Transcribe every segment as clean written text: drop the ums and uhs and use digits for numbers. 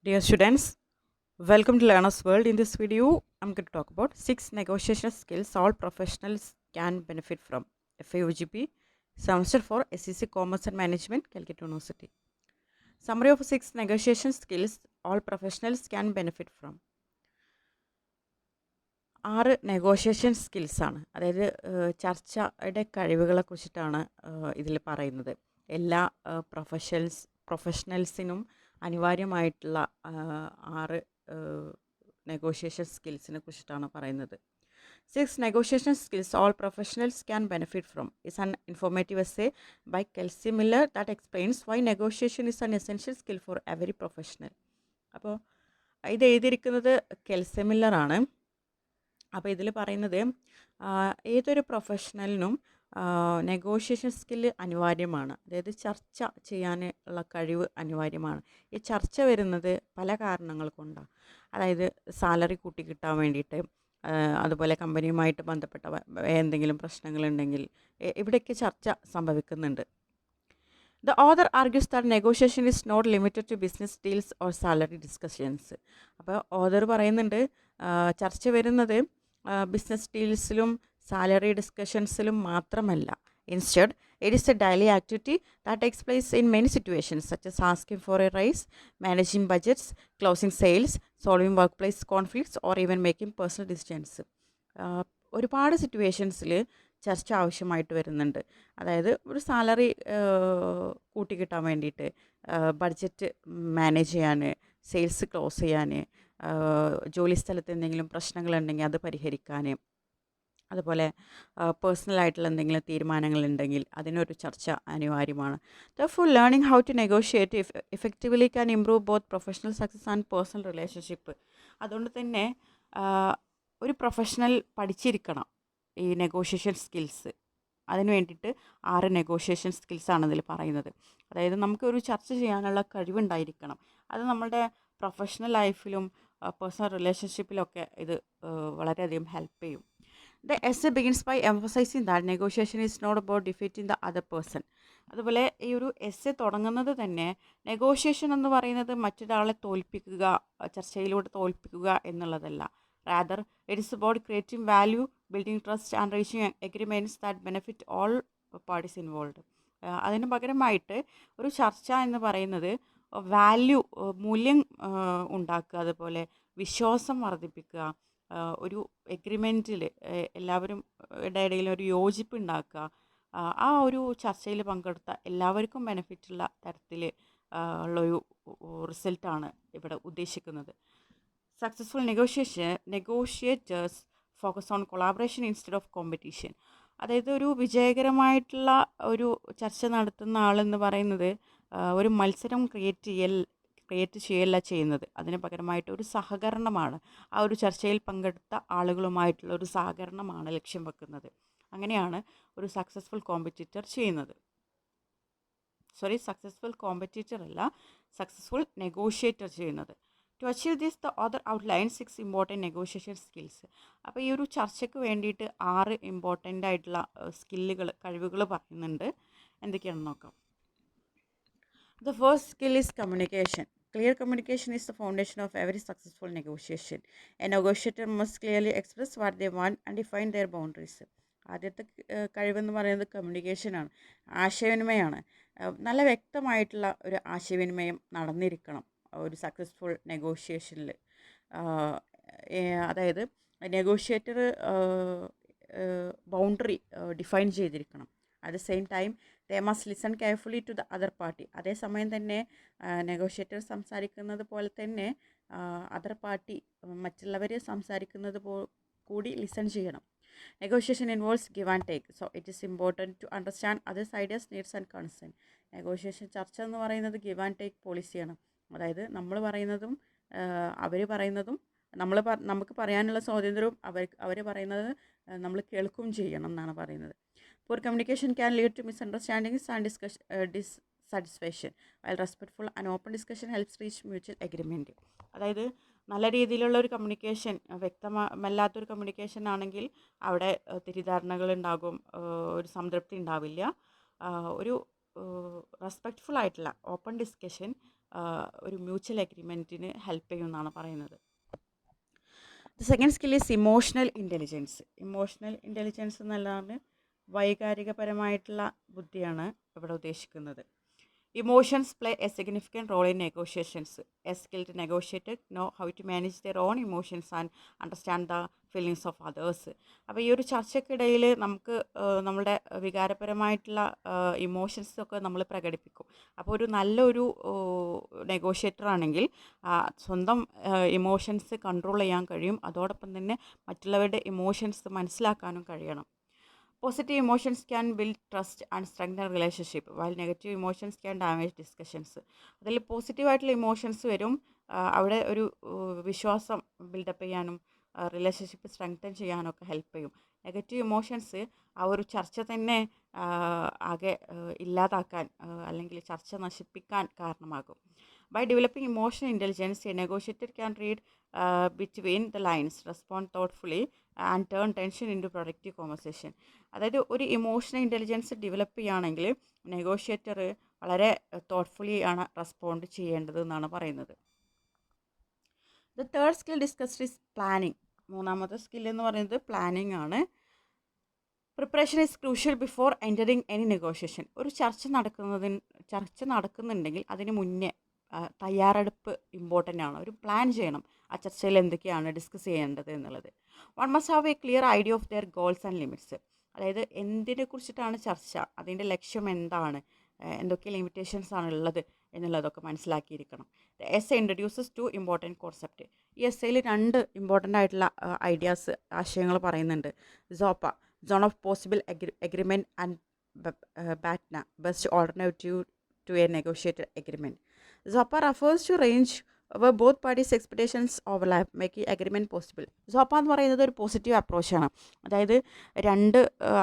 Dear students, welcome to Learner's World. In this video, I'm going to talk about 6 negotiation skills all professionals can benefit from. FAUGP, Semester for SEC Commerce and Management, Calcutta University. Summary of 6 negotiation skills all professionals can benefit from. 6 negotiation സ്കിൽസാണ്, അതായത് ചർച്ചയുടെ കഴിവുകളെ കുറിച്ചിട്ടാണ് ഇതിൽ പറയുന്നത്. എല്ലാ പ്രൊഫഷണൽസിനും അനിവാര്യമായിട്ടുള്ള 6 negotiation സ്കിൽസിനെ കുറിച്ചിട്ടാണ് പറയുന്നത്. 6 negotiation skills all professionals can benefit from is an informative essay by Kelsey Miller that explains why negotiation is an essential skill for every professional. അപ്പോൾ ഇത് എഴുതിയിരിക്കുന്നത് കെൽസി മില്ലറാണ്. അപ്പോൾ ഇതിൽ പറയുന്നത് ഏതൊരു പ്രൊഫഷണലിനും നെഗോഷിയേഷൻ സ്കില്ല് അനിവാര്യമാണ്, അതായത് ചർച്ച ചെയ്യാനുള്ള കഴിവ് അനിവാര്യമാണ്. ഈ ചർച്ച വരുന്നത് പല കാരണങ്ങൾ കൊണ്ടാണ്, അതായത് സാലറി കൂട്ടി കിട്ടാൻ വേണ്ടിയിട്ട്, അതുപോലെ കമ്പനിയുമായിട്ട് ബന്ധപ്പെട്ട എന്തെങ്കിലും പ്രശ്നങ്ങളുണ്ടെങ്കിൽ ഇവിടെയൊക്കെ ചർച്ച സംഭവിക്കുന്നുണ്ട്. The author argues that negotiation is not limited to business deals or salary discussions. അപ്പോൾ ഓഥർ പറയുന്നുണ്ട് ചർച്ച വരുന്നത് ബിസിനസ് ഡീൽസിലും സാലറി ഡിസ്കഷൻസിലും മാത്രമല്ല. Instead, it is a daily activity that takes place in many situations, such as asking for a raise, managing budgets, closing sales, solving workplace conflicts, or even making personal decisions. ഒരുപാട് സിറ്റുവേഷൻസിൽ ചർച്ച ആവശ്യമായിട്ട് വരുന്നുണ്ട്. അതായത് ഒരു salary കൂട്ടിക്കിട്ടാൻ വേണ്ടിയിട്ട്, budget manage ചെയ്യാൻ, sales close ചെയ്യാൻ, ജോലി സ്ഥലത്ത് എന്തെങ്കിലും പ്രശ്നങ്ങളുണ്ടെങ്കിൽ അത് പരിഹരിക്കാൻ, അതുപോലെ പേഴ്സണലായിട്ടുള്ള എന്തെങ്കിലും തീരുമാനങ്ങളുണ്ടെങ്കിൽ അതിനൊരു ചർച്ച അനിവാര്യമാണ്. Therefore, learning how to negotiate effectively can improve both professional success and personal relationship. അതുകൊണ്ട് തന്നെ ഒരു പ്രൊഫഷണൽ പഠിച്ചിരിക്കണം ഈ നെഗോഷിയേഷൻ സ്കിൽസ്. അതിന് വേണ്ടിയിട്ട് 6 നെഗോഷിയേഷൻ സ്കിൽസാണ് ഇതിൽ പറയുന്നത്. അതായത് നമുക്കൊരു ചർച്ച ചെയ്യാനുള്ള കഴിവുണ്ടായിരിക്കണം. അത് നമ്മളുടെ പ്രൊഫഷണൽ ലൈഫിലും പേഴ്സണൽ റിലേഷൻഷിപ്പിലൊക്കെ ഇത് വളരെയധികം ഹെൽപ്പ് ചെയ്യും. The essay begins by emphasizing that negotiation is not about defeating the other person. അതുപോലെ ഈ ഒരു എസ്സേ തുടങ്ങുന്നത് തന്നെ നെഗോഷിയേഷൻ എന്ന് പറയുന്നത് മറ്റൊരാളെ തോൽപ്പിക്കുക, ചർച്ചയിലൂടെ തോൽപ്പിക്കുക എന്നുള്ളതല്ല. Rather, it is about creating value, building trust and reaching agreements that benefit all parties involved. അതിന് പകരമായിട്ട് ഒരു ചർച്ച എന്ന് പറയുന്നത് വാല്യൂ, മൂല്യം ഉണ്ടാക്കുക, അതുപോലെ വിശ്വാസം വർദ്ധിപ്പിക്കുക, ഒരു എഗ്രിമെൻറ്റിൽ എല്ലാവരും ഇടയിൽ ഒരു യോജിപ്പ് ഉണ്ടാക്കുക, ആ ഒരു ചർച്ചയിൽ പങ്കെടുത്ത എല്ലാവർക്കും ബെനിഫിറ്റുള്ള തരത്തിൽ ഉള്ളൊരു റിസൾട്ടാണ് ഇവിടെ ഉദ്ദേശിക്കുന്നത്. Successful negotiators focus on collaboration instead of competition. അതായത് ഒരു വിജയകരമായിട്ടുള്ള ഒരു ചർച്ച നടത്തുന്ന ആളെന്ന് പറയുന്നത് ഒരു മത്സരം ക്രിയേറ്റ് ചെയ്യല്ല ചെയ്യുന്നത്, അതിന് പകരമായിട്ട് ഒരു സഹകരണമാണ്. ആ ഒരു ചർച്ചയിൽ പങ്കെടുത്ത ആളുകളുമായിട്ടുള്ള ഒരു സഹകരണമാണ് ലക്ഷ്യം വെക്കുന്നത്. അങ്ങനെയാണ് ഒരു സക്സസ്ഫുൾ കോമ്പറ്റീറ്റർ ചെയ്യുന്നത്. സക്സസ്ഫുൾ കോമ്പറ്റീറ്റർ അല്ല, സക്സസ്ഫുൾ നെഗോഷിയേറ്റർ ചെയ്യുന്നത്. To achieve this, the author outlines 6 important negotiation skills. അപ്പോൾ ഈ ഒരു ചർച്ചയ്ക്ക് വേണ്ടിയിട്ട് 6 ഇമ്പോർട്ടൻ്റ് ആയിട്ടുള്ള കഴിവുകൾ പറയുന്നുണ്ട്. എന്തൊക്കെയാണെന്ന് നോക്കാം. The first skill is communication. Clear communication is the foundation of every successful negotiation. A negotiator must clearly express what they want and define their boundaries. ആദ്യത്തെ കഴിവെന്ന് പറയുന്നത് കമ്മ്യൂണിക്കേഷനാണ്, ആശയവിനിമയമാണ്. നല്ല വ്യക്തമായിട്ടുള്ള ഒരു ആശയവിനിമയം നടന്നിരിക്കണം ഒരു സക്സസ്ഫുൾ നെഗോഷിയേഷനിൽ. അതായത് നെഗോഷിയേറ്റർ ബൗണ്ടറി ഡിഫൈൻ ചെയ്തിരിക്കണം. At the same time they must listen carefully to the other party. അതേസമയം തന്നെ നെഗോഷിയേറ്റർ സംസാരിക്കുന്നത് പോലെ തന്നെ അതർ പാർട്ടി മറ്റുള്ളവർ സംസാരിക്കുന്നത് കൂടി ലിസൺ ചെയ്യണം. Negotiation involves give and take, so it is important to understand others' ideas, needs and concern. Negotiation ചർച്ച എന്ന് പറയുന്നത് ഗിവ് ആൻഡ് ടേക്ക് പോളിസിയാണ്. അതായത് നമ്മൾ പറയുന്നതും അവർ പറയുന്നതും നമുക്ക് പറയാനുള്ള സ്വാതന്ത്ര്യവും അവർ പറയുന്നത് നമ്മൾ കേൾക്കുകയും ചെയ്യണം എന്നാണ് പറയുന്നത്. Poor communication can lead to misunderstandings and dissatisfaction, while respectful and open discussion helps reach mutual agreement. അതായത് നല്ല രീതിയിലുള്ള ഒരു കമ്മ്യൂണിക്കേഷൻ, വ്യക്തമല്ലാത്തൊരു കമ്മ്യൂണിക്കേഷൻ ആണെങ്കിൽ അവിടെ തെറ്റിദ്ധാരണകൾ ഉണ്ടാകും, ഒരു സംതൃപ്തി ഉണ്ടാവില്ല. ഒരു റെസ്പെക്റ്റ്ഫുൾ ആയിട്ടുള്ള ഓപ്പൺ ഡിസ്കഷൻ ഒരു മ്യൂച്വൽ എഗ്രിമെൻറ്റിന് ഹെൽപ്പ് ചെയ്യുമെന്നാണ് പറയുന്നത്. The second skill is emotional intelligence. Emotional intelligence എന്നുള്ളതാണ് വൈകാരികപരമായിട്ടുള്ള ബുദ്ധിയാണ് ഇവിടെ ഉദ്ദേശിക്കുന്നത്. Emotions play a significant role in negotiations. A skilled negotiator know how to manage their own emotions and understand the feelings of others. അപ്പോൾ ഈ ഒരു ചർച്ചയ്ക്കിടയിൽ നമുക്ക് നമ്മളുടെ വികാരപരമായിട്ടുള്ള ഇമോഷൻസൊക്കെ നമ്മൾ പ്രകടിപ്പിക്കും. അപ്പോൾ ഒരു നല്ലൊരു നെഗോഷിയേറ്റർ ആണെങ്കിൽ സ്വന്തം ഇമോഷൻസ് കൺട്രോൾ ചെയ്യാൻ കഴിയും. അതോടൊപ്പം തന്നെ മറ്റുള്ളവരുടെ ഇമോഷൻസ് മനസ്സിലാക്കാനും കഴിയണം. Positive emotions can build trust and strengthen relationship, while negative emotions can damage discussions. അതിൽ പോസിറ്റീവായിട്ടുള്ള ഇമോഷൻസ് വരും, അവിടെ ഒരു വിശ്വാസം ബിൽഡപ്പ് ചെയ്യാനും റിലേഷൻഷിപ്പ് സ്ട്രെങ്തൻ ചെയ്യാനൊക്കെ ഹെൽപ്പ് ചെയ്യും. നെഗറ്റീവ് ഇമോഷൻസ് ആ ഒരു ചർച്ച തന്നെ ആകെ ഇല്ലാതാക്കാൻ അല്ലെങ്കിൽ ചർച്ച നശിപ്പിക്കാൻ കാരണമാകും. By developing emotional intelligence, a negotiator can read between the lines, respond thoughtfully, and turn tension into productive conversation. അതായത് ഒരു ഇമോഷണൽ ഇൻ്റലിജൻസ് ഡെവലപ്പ് ചെയ്യുകയാണെങ്കിൽ നെഗോഷിയേറ്റർ വളരെ തോട്ട്ഫുള്ളി ആണ് റെസ്പോണ്ട് ചെയ്യേണ്ടത് എന്നാണ് പറയുന്നത്. The third skill discussed is planning. മൂന്നാമത്തെ സ്കിൽ എന്ന് പറയുന്നത് പ്ലാനിങ് ആണ്. Preparation is crucial before entering any negotiation. ഒരു ചർച്ച നടക്കുന്നുണ്ടെങ്കിൽ അതിന് മുന്നേ തയ്യാറെടുപ്പ് ഇമ്പോർട്ടൻ്റ് ആണ്. ഒരു പ്ലാൻ ചെയ്യണം ആ ചർച്ചയിൽ എന്തൊക്കെയാണ് ഡിസ്കസ് ചെയ്യേണ്ടത് എന്നുള്ളത്. One must have A clear idea of their goals and limits. അതായത് എന്തിനെ കുറിച്ചിട്ടാണ് ചർച്ച, അതിൻ്റെ ലക്ഷ്യം എന്താണ്, എന്തൊക്കെ ലിമിറ്റേഷൻസ് ആണ് ഉള്ളത് എന്നുള്ളതൊക്കെ മനസ്സിലാക്കിയിരിക്കണം. The essay introduces two important concept. ഈ എസ്സയിൽ 2 ഇമ്പോർട്ടൻ്റ് ആയിട്ടുള്ള ഐഡിയാസ്, ആശയങ്ങൾ പറയുന്നുണ്ട്. Zone of possible agreement and BATNA, best alternative to a negotiated agreement. Zopa refers to range where both parties' expectations overlap, making agreement possible. സോപ്പ എന്ന് പറയുന്നത് ഒരു positive അപ്രോച്ചാണ്. അതായത്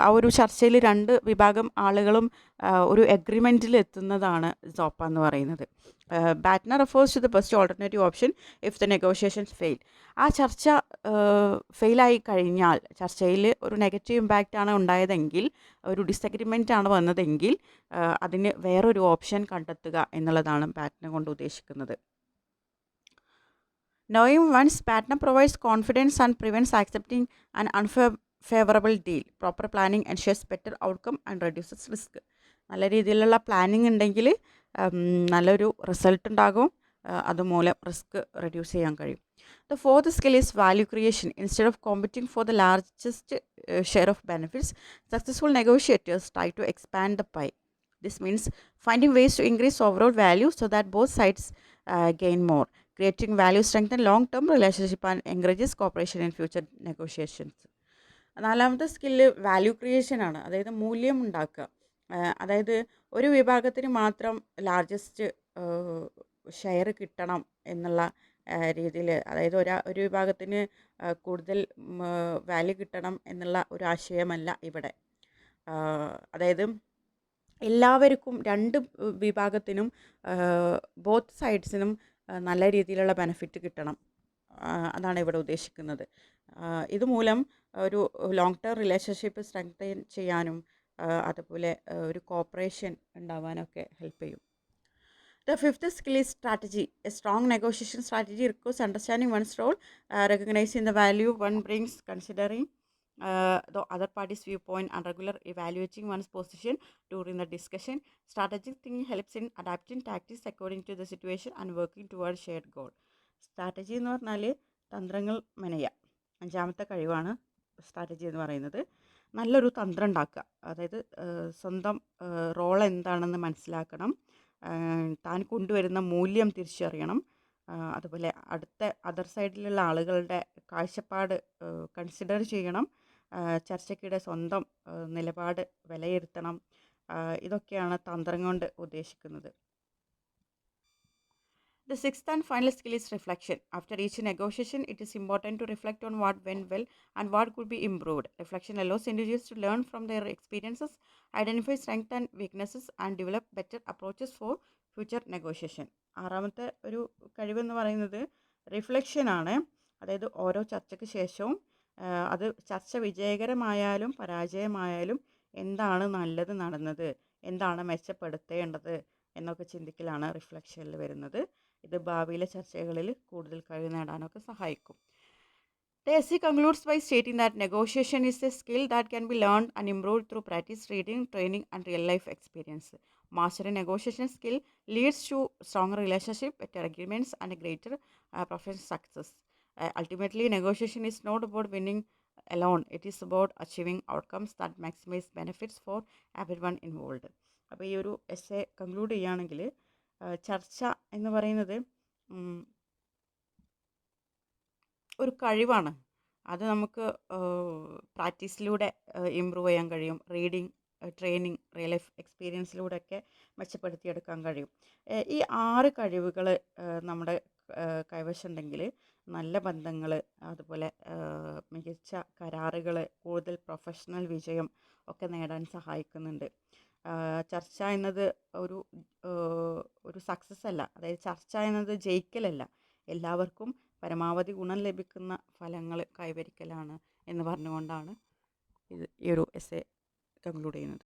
ആ ഒരു ചർച്ചയിൽ 2 വിഭാഗം ആളുകളും ഒരു എഗ്രിമെൻറ്റിൽ എത്തുന്നതാണ് സോപ്പ എന്ന് പറയുന്നത്. BATNA refers to the best alternative option if the negotiations fail. ആ ചർച്ച ഫെയിലായി കഴിഞ്ഞാൽ, ചർച്ചയിൽ ഒരു നെഗറ്റീവ് ഇമ്പാക്റ്റ് ആണ് ഉണ്ടായതെങ്കിൽ, ഒരു ഡിസഗ്രിമെൻ്റ് ആണ് വന്നതെങ്കിൽ അതിന് വേറൊരു ഓപ്ഷൻ കണ്ടെത്തുക എന്നുള്ളതാണ് ബാറ്റ്ന കൊണ്ട് ഉദ്ദേശിക്കുന്നത്. Knowing one's partner provides confidence and prevents accepting an unfavorable deal. Proper planning ensures better outcome and reduces risk. നല്ല രീതിയിലുള്ള പ്ലാനിങ് ഉണ്ടെങ്കിൽ നല്ലൊരു റിസൾട്ട് ഉണ്ടാകും, അതുമൂലം റിസ്ക് റെഡ്യൂസ് ചെയ്യാൻ കഴിയും. The fourth skill is value creation. Instead of competing for the largest share of benefits, successful negotiators try to expand the pie. This means finding ways to increase overall value so that both sides gain more. Creating value strengthens long-term relationship and encourages cooperation in future negotiations. 4ാമത്തെ skill value creation ആണ്. അതായത് മൂല്യം ഉണ്ടാക്കുക. അതായത് ഒരു വിഭാഗത്തിന് മാത്രം largest share കിട്ടണം എന്നുള്ള രീതിയിൽ, അതായത് ഒരു വിഭാഗത്തിന് കൂടുതൽ വാല്യൂ കിട്ടണം എന്നുള്ള ഒരു ആശയമല്ല ഇവിടെ. അതായത് എല്ലാവർക്കും, 2 വിഭാഗത്തിനും, ബോത്ത് സൈഡ്സിനും നല്ല രീതിയിലുള്ള ബെനിഫിറ്റ് കിട്ടണം, അതാണ് ഇവിടെ ഉദ്ദേശിക്കുന്നത്. ഇതുമൂലം ഒരു ലോങ് ടേം റിലേഷൻഷിപ്പ് സ്ട്രെങ്തൻ ചെയ്യാനും അതുപോലെ ഒരു കോപ്പറേഷൻ ഉണ്ടാവാനൊക്കെ ഹെൽപ്പ് ചെയ്യും. The 5th skill is strategy. A strong negotiation strategy requires understanding one's role, recognizing the value one brings, considering the other party's viewpoint, and regular evaluating one's position during the discussion. Strategic thinking helps in adapting tactics according to the situation and working towards shared goal. Strategy എന്ന് പറഞ്ഞാൽ തന്ത്രങ്ങൾ മെനയുക. 5ാമത്തെ കഴിവാണ് strategy എന്ന് പറയുന്നത്. നല്ലൊരു തന്ത്രം ഉണ്ടാക്കുക, അതായത് സ്വന്തം റോൾ എന്താണെന്ന് മനസ്സിലാക്കണം, താൻ കൊണ്ടുവരുന്ന മൂല്യം തിരിച്ചറിയണം, അതുപോലെ അതർ സൈഡിലുള്ള ആളുകളുടെ കാഴ്ചപ്പാട് കൺസിഡർ ചെയ്യണം, ചർച്ചയ്ക്കിടെ സ്വന്തം നിലപാട് വിലയിരുത്തണം. ഇതൊക്കെയാണ് തന്ത്രം കൊണ്ട് ഉദ്ദേശിക്കുന്നത്. The 6th and final skill is reflection. After each negotiation, it is important to reflect on what went well and what could be improved. Reflection allows individuals to learn from their experiences, identify strengths and weaknesses, and develop better approaches for future negotiation. 6ാമത്തെ ഒരു കഴിവെന്ന് പറയുന്നത് റിഫ്ലക്ഷനാണ്. അതായത് ഓരോ ചർച്ചയ്ക്ക് ശേഷവും അത് ചർച്ച വിജയകരമായാലും പരാജയമായാലും എന്താണ് നല്ലത് നടന്നത്, എന്താണ് മെച്ചപ്പെടുത്തേണ്ടത്, എന്നൊക്കെ ചിന്തിക്കലാണ് റിഫ്ലക്ഷനിൽ വരുന്നത്. ഇത് ഭാവിയിലെ ചർച്ചകളിൽ കൂടുതൽ കഴിവ് നേടാനൊക്കെ സഹായിക്കും. The essay concludes by stating that negotiation is a skill that can be learned and improved through practice, reading, training, and real-life experience. Mastering negotiation skill leads to stronger relationship, better agreements, and a greater professional success. Ultimately, negotiation is not about winning alone. It is about achieving outcomes that maximize benefits for everyone involved. അപ്പോൾ ഈ ഒരു essay conclude ചെയ്യുകയാണെങ്കിൽ ചർച്ച എന്ന് പറയുന്നത് ഒരു കഴിവാണ്. അത് നമുക്ക് പ്രാക്ടീസിലൂടെ ഇമ്പ്രൂവ് ചെയ്യാൻ കഴിയും. റീഡിങ്, ട്രെയിനിങ്, റിയൽ ലൈഫ് എക്സ്പീരിയൻസിലൂടെയൊക്കെ മെച്ചപ്പെടുത്തിയെടുക്കാൻ കഴിയും. ഈ 6 കഴിവുകൾ നമ്മുടെ കൈവശമുണ്ടെങ്കിൽ നല്ല ബന്ധങ്ങൾ, അതുപോലെ മികച്ച കരാറുകൾ, കൂടുതൽ പ്രൊഫഷണൽ വിജയം ഒക്കെ നേടാൻ സഹായിക്കുന്നുണ്ട്. ചർച്ച എന്നത് ഒരു സക്സസ് അല്ല, അതായത് ചർച്ച എന്നത് ജയിക്കലല്ല, എല്ലാവർക്കും പരമാവധി ഗുണം ലഭിക്കുന്ന ഫലങ്ങൾ കൈവരിക്കലാണ് എന്ന് പറഞ്ഞുകൊണ്ടാണ് ഈ ഒരു എസ്സേ കൺക്ലൂഡ് ചെയ്യുന്നത്.